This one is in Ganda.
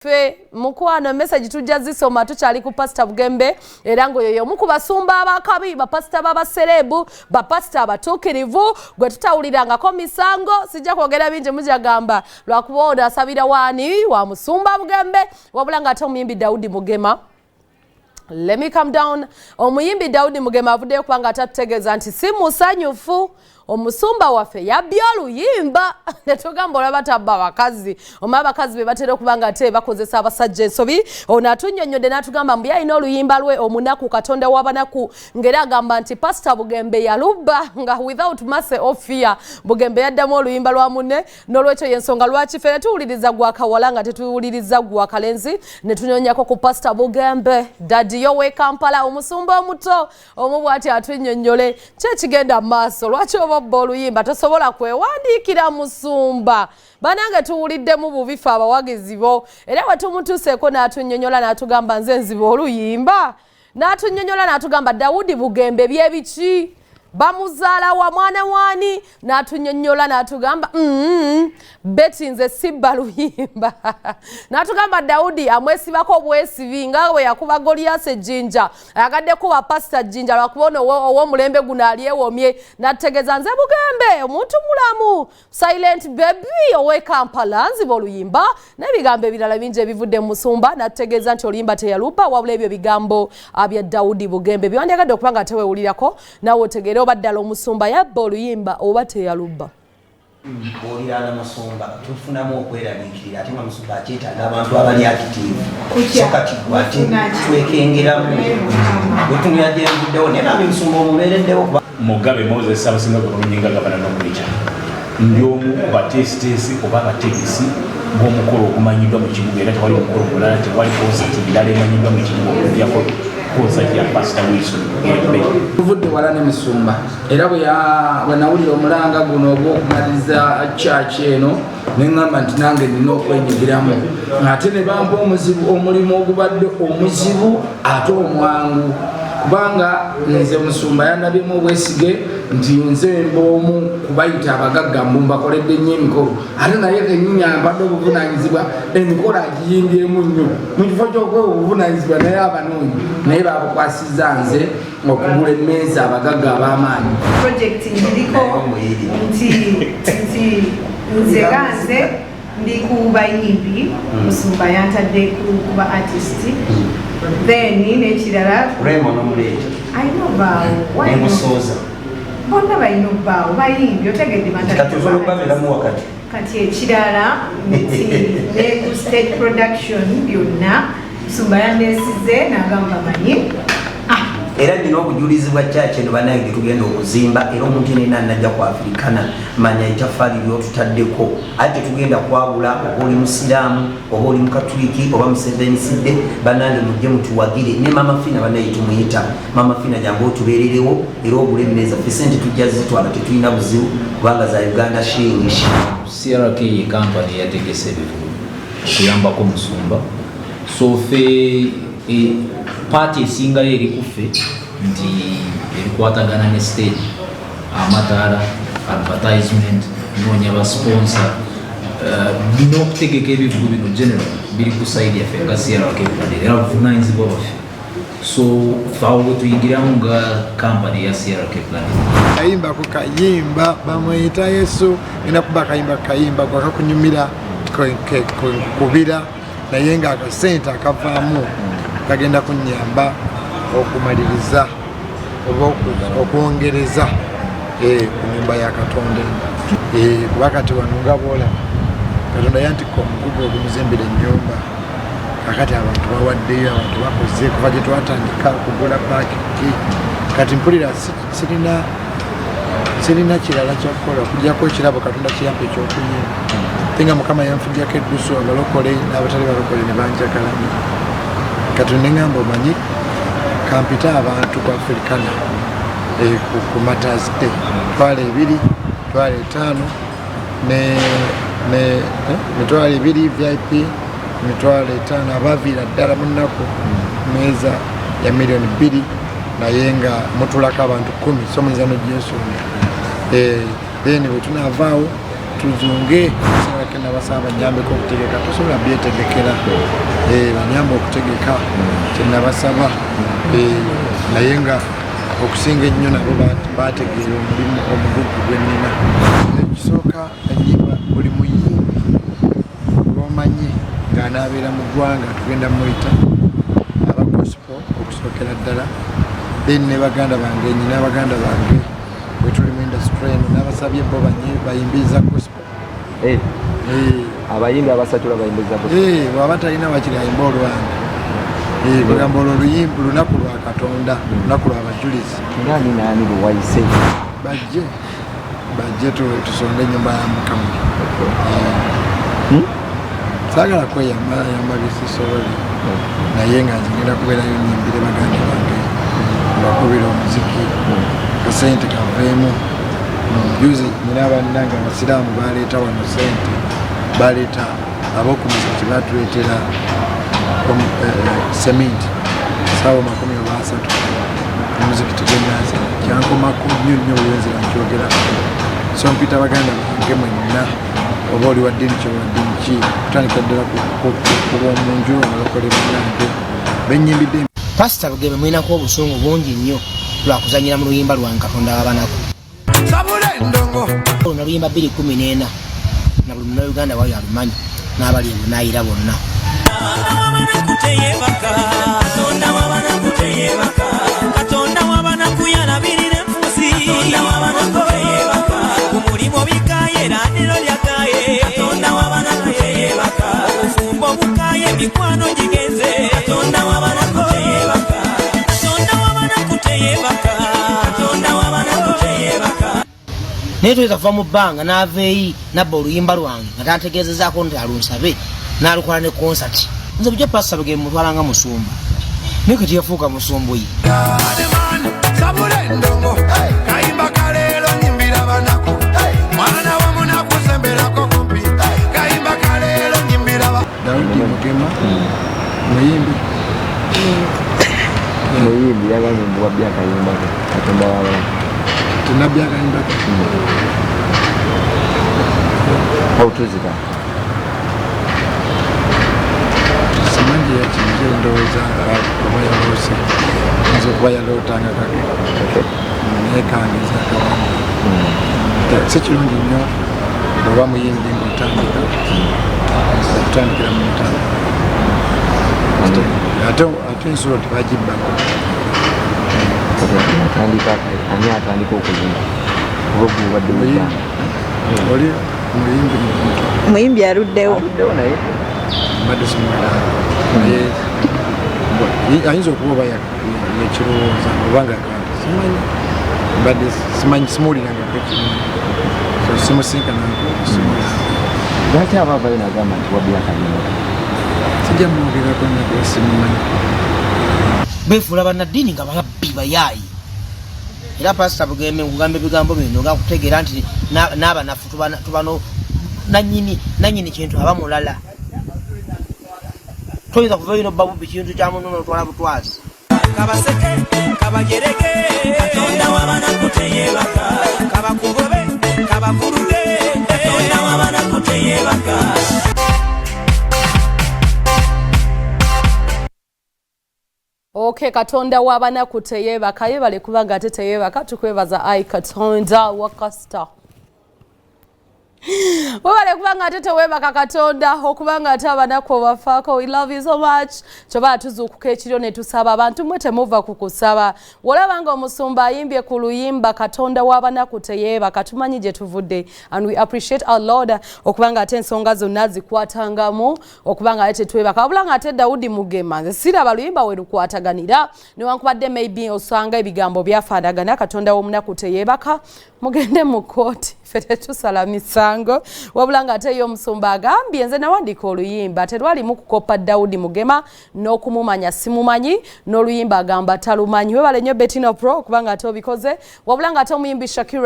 Fe mukwano message tujja zisoma tukyali ku Pastor Bugembe era ngo yoyo mukubasumba abakabi ba pastor baba celebu ba pastor abatuukirivu gwe tutawulirangako misango sijja kwogera bingi mujagamba lwakuba asabira wani wa musumba Bugembe wabula nga ate omuyimbi Daudi Mugema. Let me come down. Omuyimbi Daudi Mugema avuddeyo kubanga atategeeza nti si musanyufu. Omusumba waffe yabbya oluyimba netugamba olaba tabba abakazi omaba abakazi be batera okubanga ate bakozesa abasajja ensobi ono atunnyonnyodde n'atugamba mbu yalina oluyimba lwe omunaku Katonda W'abanaku ng'era agamba nti Pastor Bugembe yalubba nga without mercy or fear Bugembe yaddamu oluyimba lwa munne n'olwekyo y'ensonga lwaki ffe tuwuliriza gwa kawala nga tetuwuliriza gwa kalenzi ne tunyonyako ku Pastor Bugembe Daddy yowe Kampala omusumba omuto omubwati atunnyonnyole kyekigenda maaso lwaki oluyimba tosobola kwewandiikira musumba banange tuwuliddemu bubifa abawagizi bo era watumutuuseeko n'atunnyonnyola n'atugamba nze nziba oluyimba n'atunnyonnyola n'atugamba Daudi Bugembe byebiki bamuzaala wa mwana wani n'atunnyonnyola n'atugamba beti nze sibba luyimba n'atugamba Daudi amwesibako obwesibi nga bwe yakuba Goliath ejjinja ayagadde kuba Pastor Jjinja lwakubona ow'omulembe guno alyewomye n'ategeeza nze Bugembe omuntu mulamu silent baby owe Kampala nziba oluyimba n'ebigambo ebirala bingi ebivudde mu musumba n'ategeeza nti oluyimba teyalubba wabula ebyo bigambo bya Daudi Bugembe byandyagadde okubanga tewewulirako nawe otegeere oba ddala omusumba yabba oluyimba oba teyalubba. Olirana musumba tufunamu okweraliikirira ate musumba akyetaaga abantu abali akitiivu so kati gwate twekengeramu wetunulidde envuddewo naye naabe musumba omubeereddewo Mugabe Moses abasinga kunyinga gavana n'omulica ndi omu ku batesitesi oba abategesi b'omukolo ogumanyiddwa mu kibuga era tewali omukolo mulala tewali konsati ndala emanyiddwa mu kibuga okulyako konsati ya Pastor Wilson Ebya tuvudde wala n'emisumba era bwe nawulira omulanga guno ogw'okumaliriza church eno neŋŋamba nti nange nina okwenyigiramu ate ne bampa omuzibu omulimu ogubadde omuzibu ate omwangu kubanga nze musumba yandabyemu obwesige nti nze mb'omu kubayita abagagga mbu mbakoledde nnyo emikolo ate naye kenyini ampadde obuvunaanyizibwa emikolo agiyimbyemu nnyo mu kifo ky'okwewa obuvunaanyizibwa naye abanoonyi naye babukwasizza nze okugula emmeeza abagagga ab'amaanyi projekiti ndiriko nti nze ganze ndi ku bayimbi musumba yantadde kuba artist then n'ekirala Remo n'omuleeta ayina obbaawo nemusoza bonna balina obbaawo bayimbi otegedde kati osobola okubabeeramu wakati kati ekirala nti ne ku stage production byonna musumba yandeesize n'agamba manyi era nina obujulizi bwa kyaki eno banaye gye tugenda okuzimba era omuntu yenna najja ku Afrikana manya itaffaali lyotutaddeko ate tugenda kwawula oba oli musiraamu oba oli mukatuliki oba musevensidde banange mujje mutuwagire ne mama fina banaye tumuyita mama fina jangu otubeererewo era ogula emmeeza ffe sente tujja zitwala tetulina buzibu kubanga za Uganda shingishi CRK company yategese ebivubu okuyambako musumba so ffe party esinga eri kuffe nti erikwatagana ne stage amataala advertisement noonya ba sponsor n'okutegeka ebivugu bino general biri ku side yaffe nga CRK era buvunaanyizibwa baffe so faawo bwe tuyingiramu nga company ya CRK kayimba ku kayimba bamweyita Yesu ngenda kuba kayimba gwakakunyumira kubira naye nga akasente akavaamu kagenda kunnyamba okumaliriza oba okwongereza ku nyumba ya Katonda kuba kati wano nga bwolaba Katonda yantikka omugugu ogumuzimbira ennyumba kakati abantu bawaddeyo abantu bakoze kuva gye twatandika kugula paakiki kati mpulira sirina kirala kyakukola okuggyako ekirabo Katonda kiyampa ekyokuyimba tenga Mukama yanfugyako eddusu abalokole n'abatali balokole ne banjagalamu kati neŋŋamba omanyi kampita abantu ku Afrikana ku Mother's Day mitwalo 2 mitwalo 5 mitwalo 2 VIP mitwalo 5 abaviira ddala munaku meeza ya miliyoni 2 naye nga mutulako abantu 10 so muyinza n'ogyesuubira then bwe tunaavaawo tuzunge kena basaba nyambe ko kutegeka tusobola byetegekera banyambe okutegeka kena basaba nayenga okusinga ennyo nabo bategeera omulimu omugugu gwenina ekisooka enyimba buli muyimbi omanyi ng'anaabeera mu ggwanga tugenda muyita aba gospel okusookera ddala then ne baganda bange nyina baganda bange bwe tuli mu industry eno n'abasabye bo bayimbiriza gospel abayimbi abasatula bayimbiriza gospel bw'aba talina wakiri ayimba olwange bagamba olwo oluyimba lunaku lwa Katonda lunaku lw'abajulizi ngani nani luwayise bajje tusonde ennyumba ya Mukama saagala kweyamba bisisobole naye nga ngenda kubeerayo nyimbire baganda bange bakubira omuziki kasente kaveemu juzi nina abannange abasiraamu baleeta wano sente baleeta ab'okumusaki batuleetera seminti sawa 30 omuzikiti gwenaza kyankomako nnyo olwenzira nkyogerako so mpita baganda bange mwenna oba oli wa ddiini kyowaddini ki kutandika ddala kubomunju abalokole bannange benyimbidde. Pasita Bugembe mwinako obusungu bungi nnyo lwakuzanyira mu luyimba lwange Katonda W'abanaku luno luyimba 2014 na buli munnayuganda wali alumanyi n'abali ebunaayira bonna. Katonda W'abanaku yalabirira enfuusi ku mulimu bikaye erandiro lyakaye Katonda W'abanaku teyebaka obufumbo bukaye emikwano gigenze Katonda W'abanaku teyebaka Katonda W'abanaku teyebaka Katonda W'abanaku teyebaka. Naye tuyinza kuva mu bbanga n'aveeyi nabba oluyimba lwange nga tantegeezezaako nti alunsabe n'alukola ne konsati. Nze bujja Pasita Bugembe mutwalanga musumba naye kati yafuuka musumbuyi. Daudi Mugema muyimbi yagambye mbu wabbya akayimba Katonda W'abanaku tunabbya akayimba outuzika simanyi yakinze ndowooza oba yaloose nza okuba yalootanga kake naye kangiza akawanga si kirungi nnyo oba muyimbi ng'otandika okutandikira mu mutanda ate ensulo tebagibbako ani atandika okuzimba oba gubadde oli muyimbi muyimbi aluddewo naye mbadde simulaba naye ayinza okuba oba nekirowooza obanga kandi simanyi mbadde simanyi simuwulirangako ekirungi simusinkanako simulaba. lwaki abaavayo nagamba nti wabbya akayimba sijja mwogerako naye simumanyi. Beefuula bannaddiini nga babbi bayaayi era Pasita Bugembe nkugamba ebigambo bino nga kutegeera nti n'abanafu tubano nannyini kintu aba mulala toyinza kuva ino babubbi kintu kya muno n'otwala butwazi. Kabaseke kabagerege Katonda W'abanaku teyebaka kabakugobe kabakuruge Katonda W'abanaku teyebaka. Okay, Katonda W'abanaku teyebaka yebale kubanga ate teyebaka tukwebaza ai Katonda wakasta webale kubanga ate tewebaka Katonda okubanga ate abanaku obafaako. We love you so much. Kyobala tuzuukuka ekiro ne tusaba abantu mwe temuva ku kusaba olabanga omusumba ayimbye ku luyimba Katonda W'abanaku teyebaka tumanyi gye tuvudde and we appreciate our Lord okubanga ate ensonga zonna zikwatangamu okubanga ate twebaka wabulanga ate Daudi Mugema nze siraba luyimba we lukwataganira newankubadde maybe osanga ebigambo byafaanagana Katonda w'omunaku teyebaka mugende mu kooti fete tusala misango wabulanga ate y'omusumba agambye nze nawandiika oluyimba terwalimu kukopa Daudi Mugema n'okumumanya simumanyi n'oluyimba agamba talumanyi. Webale nnyo Bettina Pro kubanga ate obikoze wabulanga ate omuyimbi Shakira